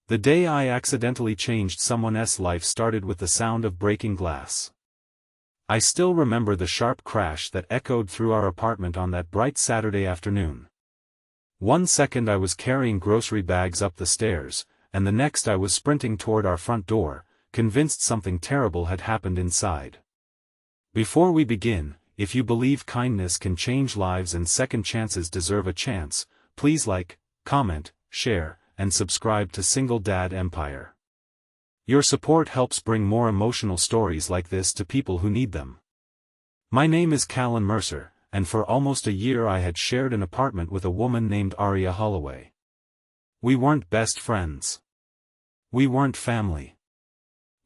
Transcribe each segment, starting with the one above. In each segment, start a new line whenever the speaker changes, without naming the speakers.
The day I accidentally changed someone else's life started with the sound of breaking glass. I still remember the sharp crash that echoed through our apartment on that bright Saturday afternoon. One second I was carrying grocery bags up the stairs, and the next I was sprinting toward our front door, convinced something terrible had happened inside. Before we begin, if you believe kindness can change lives and second chances deserve a chance, please like, comment, share, and subscribe to Single Dad Empire. Your support helps bring more emotional stories like this to people who need them. My name is Callan Mercer, and for almost a year I had shared an apartment with a woman named Aria Holloway. We weren't best friends. We weren't family.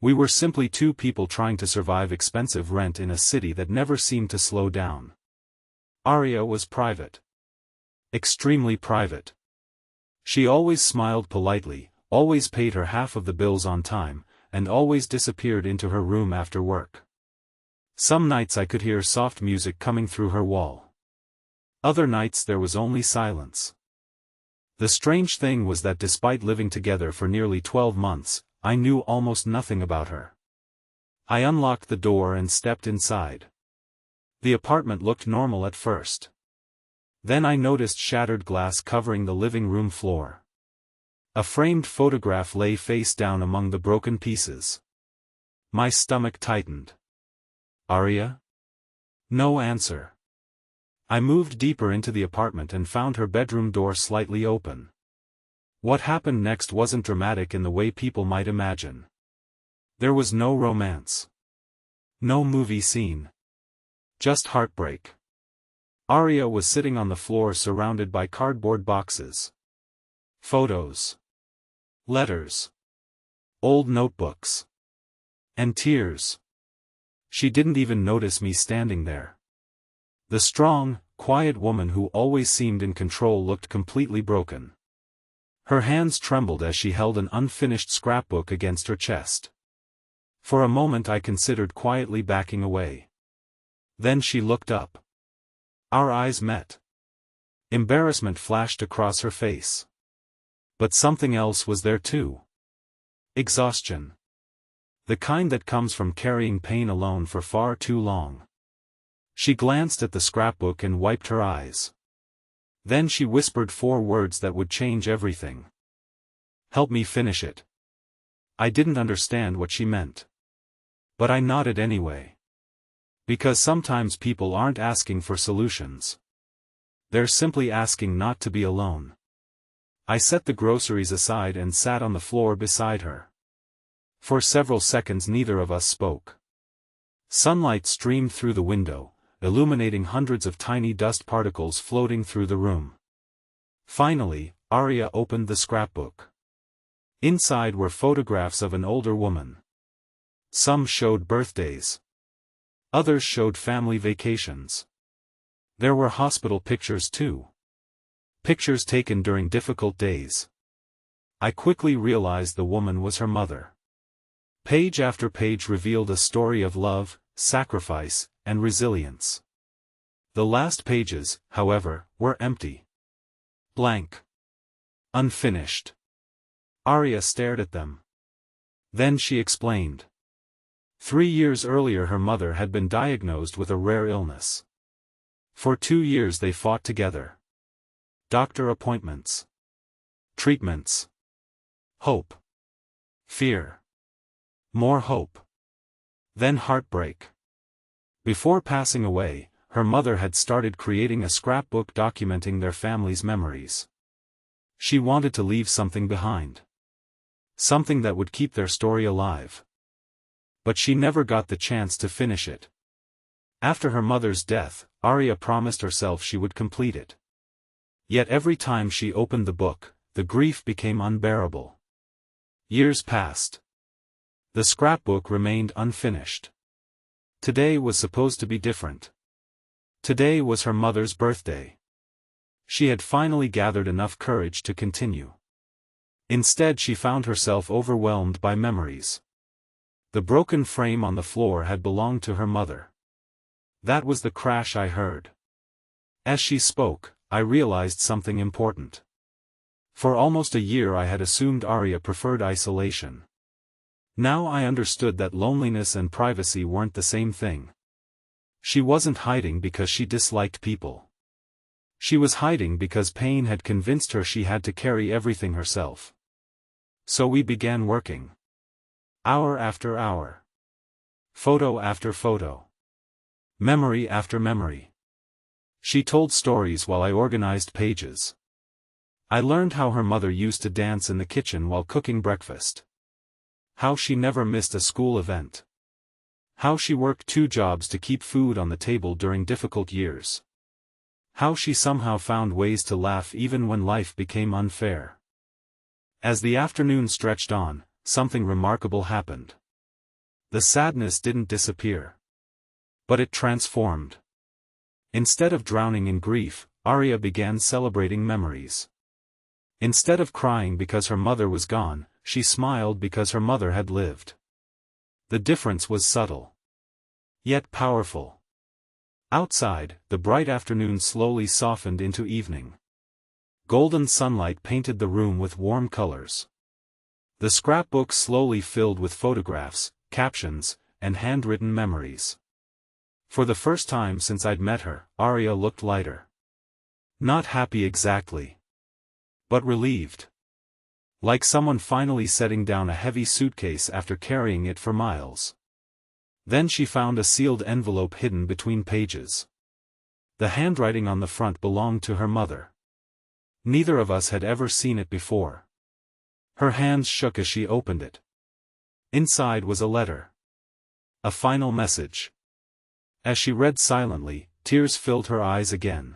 We were simply two people trying to survive expensive rent in a city that never seemed to slow down. Aria was private. Extremely private. She always smiled politely, always paid her half of the bills on time, and always disappeared into her room after work. Some nights I could hear soft music coming through her wall. Other nights there was only silence. The strange thing was that despite living together for nearly 12 months, I knew almost nothing about her. I unlocked the door and stepped inside. The apartment looked normal at first. Then I noticed shattered glass covering the living room floor. A framed photograph lay face down among the broken pieces. My stomach tightened. Aria? No answer. I moved deeper into the apartment and found her bedroom door slightly open. What happened next wasn't dramatic in the way people might imagine. There was no romance. No movie scene. Just heartbreak. Aria was sitting on the floor surrounded by cardboard boxes. Photos. Letters. Old notebooks. And tears. She didn't even notice me standing there. The strong, quiet woman who always seemed in control looked completely broken. Her hands trembled as she held an unfinished scrapbook against her chest. For a moment I considered quietly backing away. Then she looked up. Our eyes met. Embarrassment flashed across her face. But something else was there too. Exhaustion. The kind that comes from carrying pain alone for far too long. She glanced at the scrapbook and wiped her eyes. Then she whispered 4 words that would change everything. Help me finish it. I didn't understand what she meant. But I nodded anyway. Because sometimes people aren't asking for solutions. They're simply asking not to be alone. I set the groceries aside and sat on the floor beside her. For several seconds neither of us spoke. Sunlight streamed through the window, illuminating hundreds of tiny dust particles floating through the room. Finally, Aria opened the scrapbook. Inside were photographs of an older woman. Some showed birthdays. Others showed family vacations. There were hospital pictures too. Pictures taken during difficult days. I quickly realized the woman was her mother. Page after page revealed a story of love, sacrifice, and resilience. The last pages, however, were empty. Blank. Unfinished. Aria stared at them. Then she explained. 3 years earlier her mother had been diagnosed with a rare illness. For 2 years they fought together. Doctor appointments. Treatments. Hope. Fear. More hope. Then heartbreak. Before passing away, her mother had started creating a scrapbook documenting their family's memories. She wanted to leave something behind. Something that would keep their story alive. But she never got the chance to finish it. After her mother's death, Aria promised herself she would complete it. Yet every time she opened the book, the grief became unbearable. Years passed. The scrapbook remained unfinished. Today was supposed to be different. Today was her mother's birthday. She had finally gathered enough courage to continue. Instead she found herself overwhelmed by memories. The broken frame on the floor had belonged to her mother. That was the crash I heard. As she spoke, I realized something important. For almost a year I had assumed Aria preferred isolation. Now I understood that loneliness and privacy weren't the same thing. She wasn't hiding because she disliked people. She was hiding because pain had convinced her she had to carry everything herself. So we began working. Hour after hour. Photo after photo. Memory after memory. She told stories while I organized pages. I learned how her mother used to dance in the kitchen while cooking breakfast. How she never missed a school event. How she worked 2 jobs to keep food on the table during difficult years. How she somehow found ways to laugh even when life became unfair. As the afternoon stretched on, something remarkable happened. The sadness didn't disappear. But it transformed. Instead of drowning in grief, Aria began celebrating memories. Instead of crying because her mother was gone, she smiled because her mother had lived. The difference was subtle. Yet powerful. Outside, the bright afternoon slowly softened into evening. Golden sunlight painted the room with warm colors. The scrapbook slowly filled with photographs, captions, and handwritten memories. For the first time since I'd met her, Aria looked lighter. Not happy exactly. But relieved. Like someone finally setting down a heavy suitcase after carrying it for miles. Then she found a sealed envelope hidden between pages. The handwriting on the front belonged to her mother. Neither of us had ever seen it before. Her hands shook as she opened it. Inside was a letter. A final message. As she read silently, tears filled her eyes again.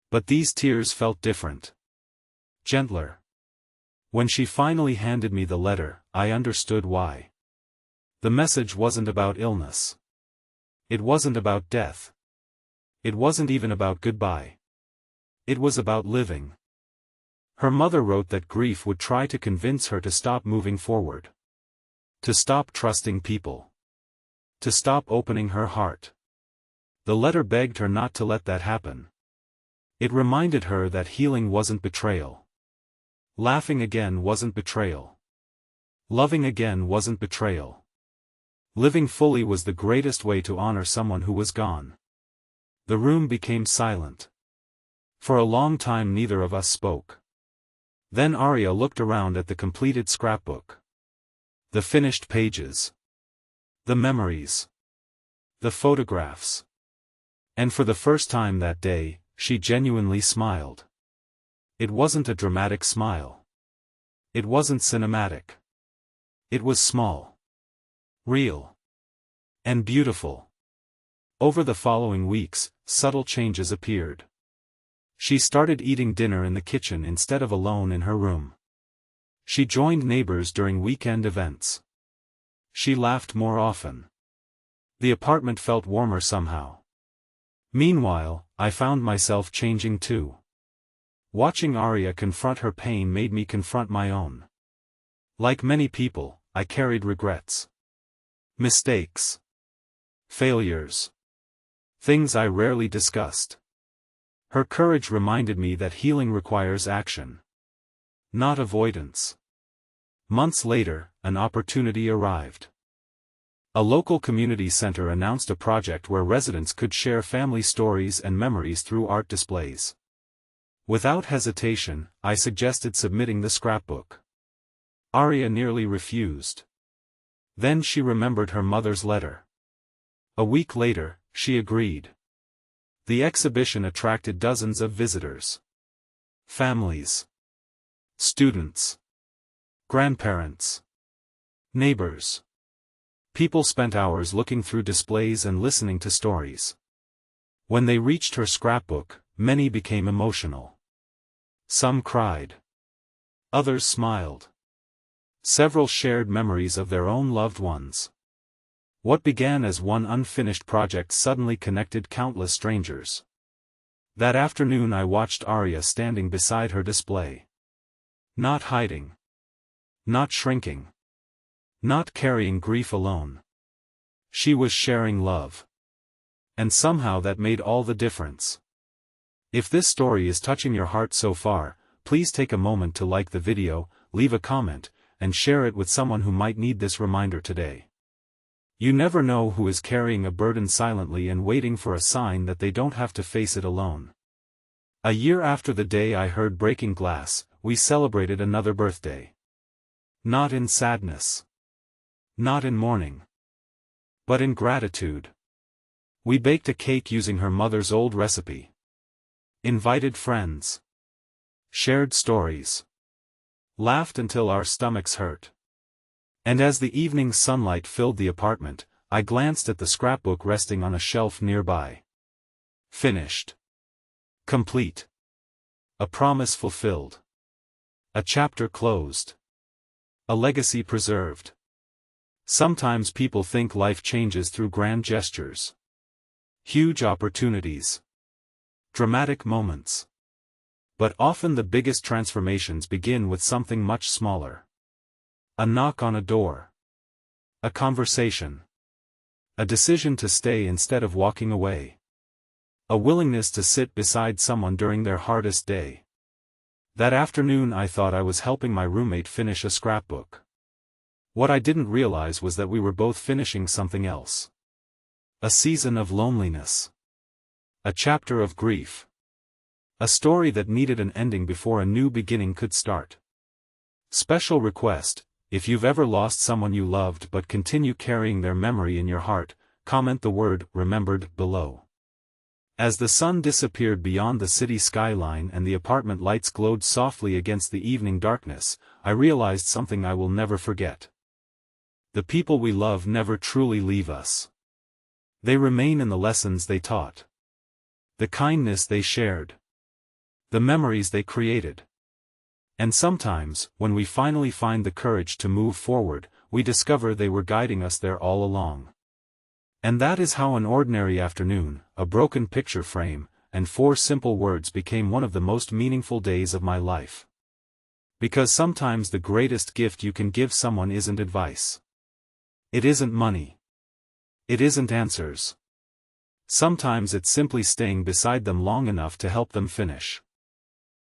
But these tears felt different. Gentler. When she finally handed me the letter, I understood why. The message wasn't about illness. It wasn't about death. It wasn't even about goodbye. It was about living. Her mother wrote that grief would try to convince her to stop moving forward. To stop trusting people. To stop opening her heart. The letter begged her not to let that happen. It reminded her that healing wasn't betrayal. Laughing again wasn't betrayal. Loving again wasn't betrayal. Living fully was the greatest way to honor someone who was gone. The room became silent. For a long time neither of us spoke. Then Aria looked around at the completed scrapbook. The finished pages. The memories. The photographs. And for the first time that day, she genuinely smiled. It wasn't a dramatic smile. It wasn't cinematic. It was small. Real. And beautiful. Over the following weeks, subtle changes appeared. She started eating dinner in the kitchen instead of alone in her room. She joined neighbors during weekend events. She laughed more often. The apartment felt warmer somehow. Meanwhile, I found myself changing too. Watching Aria confront her pain made me confront my own. Like many people, I carried regrets. Mistakes. Failures. Things I rarely discussed. Her courage reminded me that healing requires action. Not avoidance. Months later, an opportunity arrived. A local community center announced a project where residents could share family stories and memories through art displays. Without hesitation, I suggested submitting the scrapbook. Aria nearly refused. Then she remembered her mother's letter. A week later, she agreed. The exhibition attracted dozens of visitors. Families. Students. Grandparents. Neighbors. People spent hours looking through displays and listening to stories. When they reached her scrapbook, many became emotional. Some cried. Others smiled. Several shared memories of their own loved ones. What began as one unfinished project suddenly connected countless strangers. That afternoon I watched Aria standing beside her display. Not hiding. Not shrinking. Not carrying grief alone. She was sharing love. And somehow that made all the difference. If this story is touching your heart so far, please take a moment to like the video, leave a comment, and share it with someone who might need this reminder today. You never know who is carrying a burden silently and waiting for a sign that they don't have to face it alone. A year after the day I heard breaking glass, we celebrated another birthday. Not in sadness. Not in mourning. But in gratitude. We baked a cake using her mother's old recipe. Invited friends. Shared stories. Laughed until our stomachs hurt. And as the evening sunlight filled the apartment, I glanced at the scrapbook resting on a shelf nearby. Finished. Complete. A promise fulfilled. A chapter closed. A legacy preserved. Sometimes people think life changes through grand gestures. Huge opportunities. Dramatic moments. But often the biggest transformations begin with something much smaller. A knock on a door. A conversation. A decision to stay instead of walking away. A willingness to sit beside someone during their hardest day. That afternoon I thought I was helping my roommate finish a scrapbook. What I didn't realize was that we were both finishing something else. A season of loneliness. A chapter of grief. A story that needed an ending before a new beginning could start. Special request: if you've ever lost someone you loved but continue carrying their memory in your heart, comment the word "remembered" below. As the sun disappeared beyond the city skyline and the apartment lights glowed softly against the evening darkness, I realized something I will never forget. The people we love never truly leave us. They remain in the lessons they taught. The kindness they shared. The memories they created. And sometimes, when we finally find the courage to move forward, we discover they were guiding us there all along. And that is how an ordinary afternoon, a broken picture frame, and 4 simple words became one of the most meaningful days of my life. Because sometimes the greatest gift you can give someone isn't advice. It isn't money. It isn't answers. Sometimes it's simply staying beside them long enough to help them finish.